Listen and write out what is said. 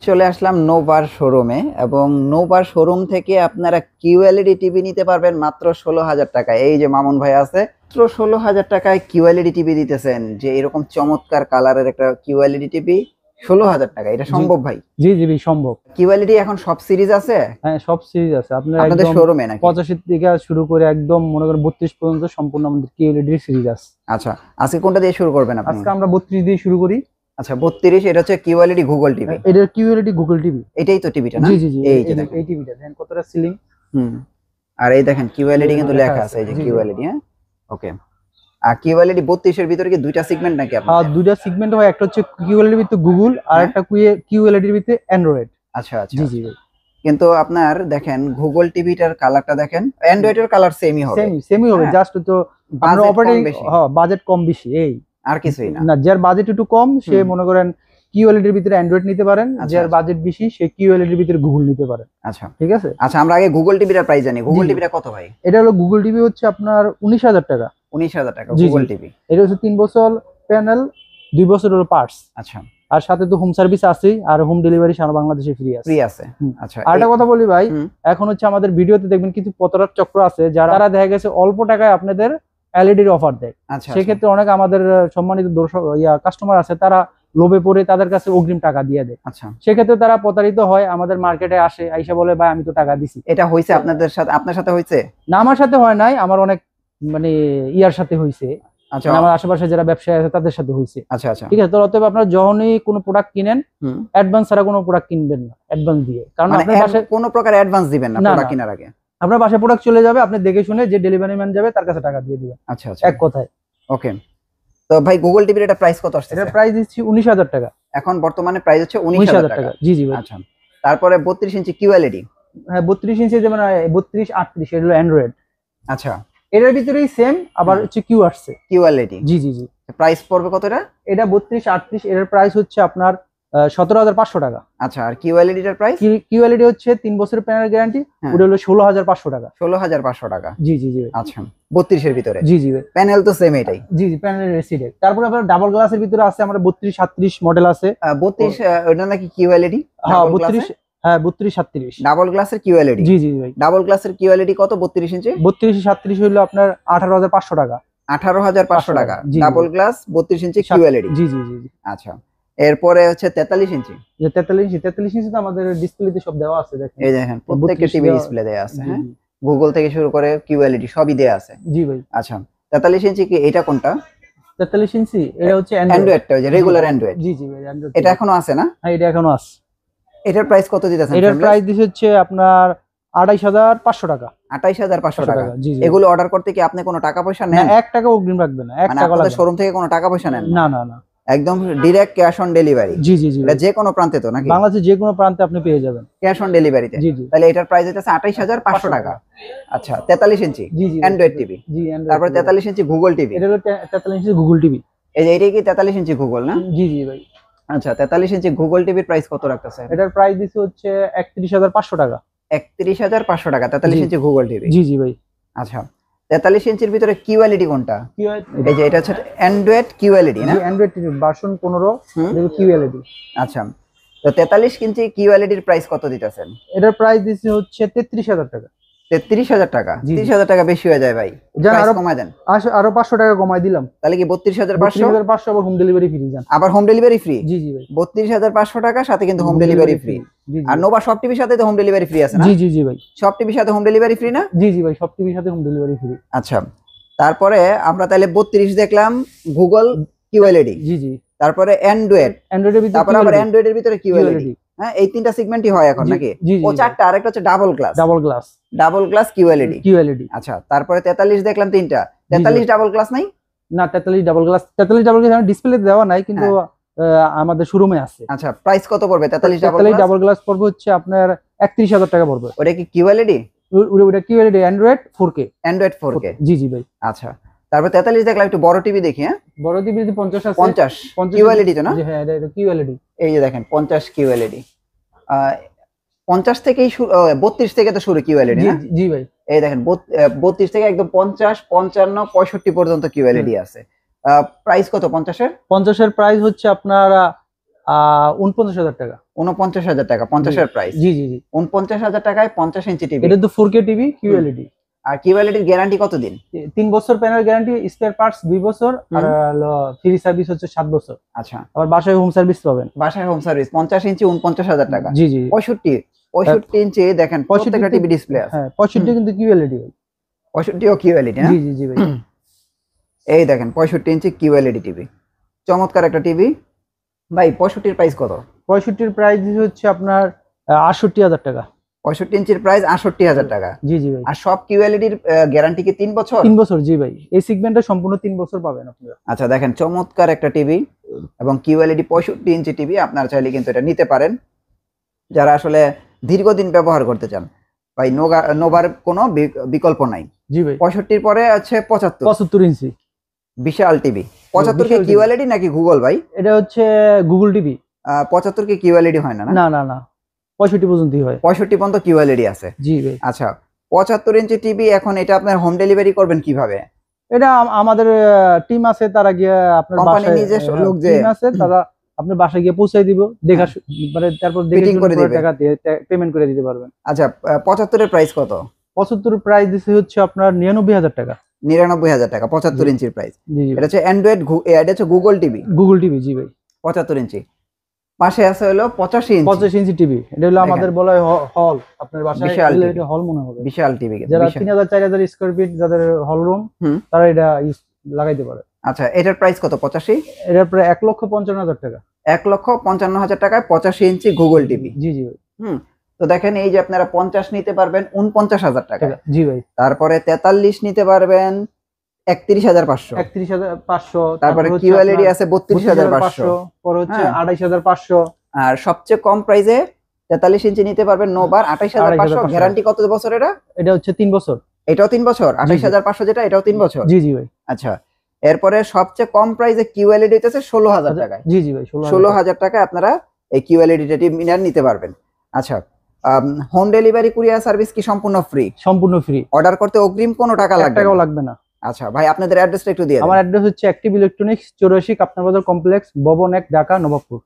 চলে আসলাম নোভার শোরুমে এবং নোভার শোরুম থেকে আপনারা কিউএলইডি টিভি নিতে পারবেন মাত্র ১৬,০০০ টাকায়। এই যে মামুন ভাই আছে, মাত্র ১৬,০০০ টাকায় কিউএলইডি টিভি দিতেছেন। যে এরকম চমৎকার কালারের একটা কিউএলইডি টিভি ১৬,০০০ টাকা, এটা সম্ভব ভাই? জি জি ভাই সম্ভব। কিউএলইডি এখন সব সিরিজ আছে? হ্যাঁ সব সিরিজ আছে আপনাদের শোরুমে নাকি? 85 থেকে শুরু করে একদম মনে করেন 32 পর্যন্ত সম্পূর্ণ আমাদের কিউএলইডি সিরিজ আছে। আচ্ছা, আজকে কোনটা দিয়ে শুরু করবেন আপনি? আজকে আমরা 32 দিয়ে শুরু করি। আচ্ছা 32, এটা হচ্ছে কিউএলইডি গুগল টিভি। এটা কিউএলইডি গুগল টিভি, এটাই তো টিভিটা না? জি জি জি, এই যে দেখেন এই টিভিটা দেখেন কতটা সিলিং। আর এই দেখেন কিউএলইডি কিন্তু লেখা আছে, এই যে কিউএলইডি। হ্যাঁ ওকে। আর কিউএলইডি 32 এর ভিতরে কি দুইটা সেগমেন্ট নাকি আপনাদের? হ্যাঁ দুইটা সেগমেন্ট হয়, একটা হচ্ছে কিউএলইডি ভিতরে গুগল আর একটা কিউএলইডি ভিতরে অ্যান্ড্রয়েড। আচ্ছা আচ্ছা জি জি ভাই। কিন্তু আপনার দেখেন গুগল টিভিটার কালারটা দেখেন, অ্যান্ড্রয়েডের কালার সেমই হবে। সেমই হবে, জাস্ট তো আমরা অপারেটিং বাজেট কম বেশি এই আর কিছুই না। না, যার বাজেট একটু কম সে মনে করেন কিউএলইডির ভিতরে অ্যান্ড্রয়েড নিতে পারেন, যার বাজেট বেশি সে কিউএলইডির ভিতরে গুগল নিতে পারেন। আচ্ছা ঠিক আছে। আচ্ছা আমরা আগে গুগল টিভিটার প্রাইস জানি। গুগল টিভিটা কত ভাই? এটা হলো গুগল টিভি হচ্ছে আপনার ১৯,০০০ টাকা। ১৯,০০০ টাকা গুগল টিভি। এটা হচ্ছে 3 বছর প্যানেল, 2 বছর হলো পার্টস। আচ্ছা আর সাথে তো হোম সার্ভিস আছেই, আর হোম ডেলিভারি সারা বাংলাদেশে ফ্রি আছে। আচ্ছা আর একটা কথা বলি ভাই, এখন হচ্ছে আমাদের ভিডিওতে দেখবেন কিছু প্রতারক চক্র আছে যারা দেখা গেছে অল্প টাকায় আপনাদের এলইডির অফার দেয়। সেক্ষেত্রে অনেক আমাদের সম্মানিত দর্শক কাস্টমার আছে, তারা লোভে পড়ে তাদের কাছে অগ্রিম টাকা দিয়ে দেয়। আচ্ছা সেক্ষেত্রে তারা প্রতারিত হয়, আমাদের মার্কেটে আসে, আইসা বলে ভাই আমি তো টাকা দিছি। এটা হইছে আপনাদের সাথে? আপনার সাথে হইছে না? আমার সাথে হয় নাই, আমার অনেক মানে ইয়ার সাথে হইছে। আচ্ছা আমার আশেপাশে যারা ব্যবসায়ী আছে তাদের সাথে হইছে। আচ্ছা আচ্ছা ঠিক আছে। তো অতএব আপনারা যখনই কোনো প্রোডাক্ট কিনেন অ্যাডভান্স ছাড়া কোনো প্রোডাক্ট কিনবেন না, অ্যাডভান্স দিয়ে। কারণ আপনার পাশে কোনো প্রকার অ্যাডভান্স দিবেন না প্রোডাক্ট কেনার আগে। আপনার পাশে প্রোডাক্ট চলে যাবে, আপনি দেখে শুনে যে ডেলিভারি ম্যান যাবে তার কাছে টাকা দিয়ে দিবেন। আচ্ছা আচ্ছা এক কথায়। ওকে। তো ভাই গুগল টিভির এটা প্রাইস কত আসছে? এটা প্রাইস দিচ্ছি ১৯,০০০ টাকা। এখন বর্তমানে প্রাইস হচ্ছে ১৯,০০০ টাকা। জি জি ভাই। আচ্ছা তারপরে 32 ইঞ্চি কিউএলইডি। হ্যাঁ 32 ইঞ্চি যেমন 32, 38 এটা হলো অ্যান্ড্রয়েড। আচ্ছা এটার ভিতরেই সেম আবার হচ্ছে কিউ আসছে কিউএলইডি। জি জি জি। প্রাইস পড়বে কত এটা? এটা 32, 38 এর প্রাইস হচ্ছে আপনার ১৭,৫০০ টাকা। আচ্ছা আর কিউএলইডি এর প্রাইস? কিউএলইডি হচ্ছে 3 বছরের প্যানেল গ্যারান্টি, ওটা হলো ১৬,৫০০ টাকা। ১৬,৫০০ টাকা। জি জি জি। আচ্ছা 32 এর ভিতরে? জি জি ভাই। প্যানেল তো সেম এটাই? জি জি প্যানেল রেসিডেন্ট। তারপরে আপনার ডাবল গ্লাসের ভিতরে আছে আমরা 32, 38 মডেল আছে। 32 ওটা নাকি কিউএলইডি? হ্যাঁ 32, হ্যাঁ 32, 37 ডাবল গ্লাসের কিউএলইডি। জি জি ভাই। ডাবল গ্লাসের কিউএলইডি কত 32 ইঞ্চি? 32, 37 হলো আপনার 18,৫০০ টাকা। 18,৫০০ টাকা ডাবল গ্লাস 32 ইঞ্চি কিউএলইডি। জি জি জি। আচ্ছা এরপরে হচ্ছে 43 ইঞ্চি। যে 43 ইঞ্চি তো আমাদের ডিসপ্লেতে সব দেওয়া আছে, দেখেন এই দেখেন প্রত্যেকটা টিভি ডিসপ্লে দেয়া আছে। হ্যাঁ গুগল থেকে শুরু করে কিউএলইডি সবই দেয়া আছে। জি ভাই। আচ্ছা 43 ইঞ্চি কি এটা কোনটা? 43 ইঞ্চি এটা হচ্ছে অ্যান্ড্রয়েডটা, ওই যে রেগুলার অ্যান্ড্রয়েড। জি জি ভাই অ্যান্ড্রয়েড। এটা এখনো আছে না? হ্যাঁ এটা এখনো আছে। এটার প্রাইস কত দিতেছেন? এটার প্রাইস দিছে হচ্ছে আপনার ২৮,৫০০ টাকা। ২৮,৫০০ টাকা। এগুলো অর্ডার করতে কি আপনি কোনো টাকা পয়সা নেন? না 1 টাকা অগ্রিম রাখবেন না, 1 টাকা লাগবে না। শোরুম থেকে কোনো টাকা পয়সা নেন না না না, একদম ডাইরেক্ট ক্যাশ অন ডেলিভারি? জি জি জি। এটা যে কোনো প্রান্তে তো নাকি? বাংলাদেশের যে কোনো প্রান্তে আপনি পেয়ে যাবেন ক্যাশ অন ডেলিভারিতে। জি জি। তাহলে এটার প্রাইস হচ্ছে ২৮,৫০০ টাকা। আচ্ছা 43 ইঞ্চি অ্যান্ড্রয়েড টিভি। জি তারপর 43 ইঞ্চি গুগল টিভি। এটা হলো 43 ইঞ্চি গুগল টিভি। এই যে এটাই কি 43 ইঞ্চি গুগল না? জি জি ভাই। আচ্ছা 43 ইঞ্চি গুগল টিভির প্রাইস কত রাখতেছে? এটার প্রাইস দিছে হচ্ছে ৩১,৫০০ টাকা। ৩১,৫০০ টাকা 43 ইঞ্চি গুগল টিভি। জি জি ভাই। আচ্ছা 43 ইঞ্চির ভিতরে কিউএলইডি কোনটা? এই যে এটা হচ্ছে অ্যান্ড্রয়েড কিউএলইডি না? অ্যান্ড্রয়েড টিভি ভার্সন 15 এর কিউএলইডি। আচ্ছা তো 43 ইঞ্চি কিউএলইডির প্রাইস কত দিতেছেন? এটার প্রাইস দিছে হচ্ছে ৩৩,০০০ টাকা। ৩৩,০০০ টাকা? ৩০,০০০ টাকা বেশি হয়ে যায় ভাই, প্রাইস কমায় দেন। আরো ৫০০ টাকা কমাই দিলাম। তাহলে কি ৩২,৫০০? আবার হোম ডেলিভারি ফ্রি জান। আবার হোম ডেলিভারি ফ্রি? জি জি ভাই। ৩২,৫০০ টাকা সাথে কিন্তু হোম ডেলিভারি ফ্রি। আর নোভা সব টিভির সাথে তো হোম ডেলিভারি ফ্রি আছে না? জি জি জি ভাই। সব টিভির সাথে হোম ডেলিভারি ফ্রি না? জি জি ভাই সব টিভির সাথে হোম ডেলিভারি ফ্রি। আচ্ছা তারপরে আমরা তাহলে 32 দেখলাম গুগল কিউএলইডি। জি জি। তারপরে অ্যান্ড্রয়েডের ভিতরে, তারপর আবার অ্যান্ড্রয়েডের ভিতরে কিউএলইডি। হ্যাঁ এই তিনটা সেগমেন্টই হয় এখন নাকি? ও চারটা, আরেকটা হচ্ছে ডাবল গ্লাস কিউএলইডি। আচ্ছা তারপরে 43 দেখলাম তিনটা। 43 ডাবল গ্লাস নাই? না 43 ডাবল গ্লাস ডিসপ্লেতে দেওয়া নাই, কিন্তু আমাদের শোরুমে আছে। আচ্ছা প্রাইস কত পড়বে 43 ডাবল গ্লাস পড়বে হচ্ছে আপনার ৩১,০০০ টাকা পড়বে। ওটা কি কিউএলইডি? ওটা QLED Android 4K। Android 4K। জি জি ভাই। আচ্ছা তারপর 43 দেখলাম একটু বড় টিভি দেখি। হ্যাঁ বড় টিভি 50 আছে। 50 কিউএলইডি তো না? জি হ্যাঁ এটা কিউএলইডি। এই যে দেখেন 50 কিউএলইডি। 50 থেকেই 32 থেকে তো শুরু কিউএলইডি না? জি ভাই। এই দেখেন 32 থেকে একদম 50, 55, 65 পর্যন্ত কিউএলইডি আছে। প্রাইস কত 50 এর? 50 এর প্রাইস হচ্ছে আপনার ৪৯,০০০ টাকা। 49,000 টাকা, 50-এর প্রাইস। জি জি জি 49,000 টাকায় 50 ইঞ্চি টিভি। এটা তো 4K টিভি QLED। আর কিউএলইডির গ্যারান্টি কতদিন? 3 বছর প্যানেল গ্যারান্টি, স্পেয়ার পার্টস 2 বছর, আর ফ্রি সার্ভিস হচ্ছে 7 বছর। আচ্ছা, আবার বাসায় হোম সার্ভিস পাবেন। বাসায় হোম সার্ভিস। 50 ইঞ্চি 49,000 টাকা। জি জি 65 ইঞ্চি দেখেন প্রত্যেকটা টিভি ডিসপ্লে আছে। হ্যাঁ 65 কিন্তু QLED ভাই। 65 ও কিউএলইডি না? জি জি জি ভাই। এই দেখেন 65 ইঞ্চি কিউএলইডি টিভি, চমৎকার একটা টিভি। ভাই 65 এর প্রাইস কত? 65 এর প্রাইস হচ্ছে আপনার 68,000 টাকা। 65 ইঞ্চির প্রাইস 68,000 টাকা। জি জি ভাই। আর সব কিউএলইডির গ্যারান্টি কি 3 বছর? 3 বছর জি ভাই, এই সেগমেন্টে সম্পূর্ণ 3 বছর পাবেন আপনারা। আচ্ছা দেখেন চমৎকার একটা টিভি এবং কিউএলইডি 65 ইঞ্চি টিভি, আপনারা চাইলে কিন্তু এটা নিতে পারেন যারা আসলে দীর্ঘদিন ব্যবহার করতে চান। ভাই নোভার কোনো বিকল্প নাই। জি ভাই 65 পরে আছে 75 ইঞ্চি বিশাল টিভি। 75 কে কিউএলইডি নাকি গুগল ভাই? এটা হচ্ছে গুগল টিভি। 75 কে কিউএলইডি হয় না? না না না 65 পর্যন্তই হয়। 65 পর্যন্ত কিউএলইডি আছে। জি ভাই। আচ্ছা 75 ইঞ্চি টিভি, এখন এটা আপনার হোম ডেলিভারি করবেন কিভাবে? এটা আমাদের টিম আছে, তারা গিয়ে আপনার কোম্পানি বাসায়, নিজস্ব লোক যে টিম আছে তারা আপনার বাসায় গিয়ে পৌঁছাই দিব, দেখা মানে তারপর দেখে টাকা দিয়ে পেমেন্ট করে দিতে পারবেন। আচ্ছা 75 এর প্রাইস কত? 75 এর প্রাইস দিছে হচ্ছে আপনার 99,000 টাকা। 99,000 টাকা 75 ইঞ্চির প্রাইস। জি জি এটা হচ্ছে অ্যান্ড্রয়েড, এটা হচ্ছে গুগল টিভি। গুগল টিভি জি ভাই 75 ইঞ্চি। পাশে আছে হলো 85 ইঞ্চি। 85 ইঞ্চি টিভি, এটা হলো আমাদের বলা হয় হল। আপনার বাসায় এটা হল মনে হবে। বিশাল টিভি, যারা 3,000-4,000 স্কয়ার ফিট যাদের হল রুম, তারা এটা লাগাইতে পারে। আচ্ছা এটার প্রাইস কত? 85। এটার প্রায় 1,55,000 টাকা। 1,55,000 টাকায় 85 ইঞ্চি গুগল টিভি। জি জি ভাই। তো দেখেন এই যে আপনারা 50 নিতে পারবেন 49,000 টাকা। জি ভাই। তারপরে 43 নিতে পারবেন 31,500। 31,500। তারপরে কিউএলইডি আছে 32,500। পরে হচ্ছে 28,500। আর সবচেয়ে কম প্রাইসে 43 ইঞ্চি নিতে পারবেন নোভার 28,500। গ্যারান্টি কত বছর এটা? এটা হচ্ছে 3 বছর। এটাও 3 বছর। 28,500 যেটা, এটাও 3 বছর। জি জি ভাই। আচ্ছা এরপরে সবচেয়ে কম প্রাইসে কিউএলইডি হচ্ছে 16,000 টাকায়। জি জি ভাই 16,000 টাকায় আপনারা এই কিউএলইডি টিভি নিতে পারবেন। আচ্ছা হোম ডেলিভারি কুরিয়ার সার্ভিস কি সম্পূর্ণ ফ্রি? সম্পূর্ণ ফ্রি। অর্ডার করতে অগ্রিম কোনো টাকা লাগবে না? টাকাও লাগবে না। আচ্ছা ভাই আপনাদের অ্যাড্রেসটা একটু দিয়ে দিন। আমার অ্যাড্রেস হচ্ছে অ্যাক্টিভ ইলেকট্রনিক্স 84 কাপ্তান বাজার কমপ্লেক্স, ভবন 1, ঢাকা, নবাবপুর।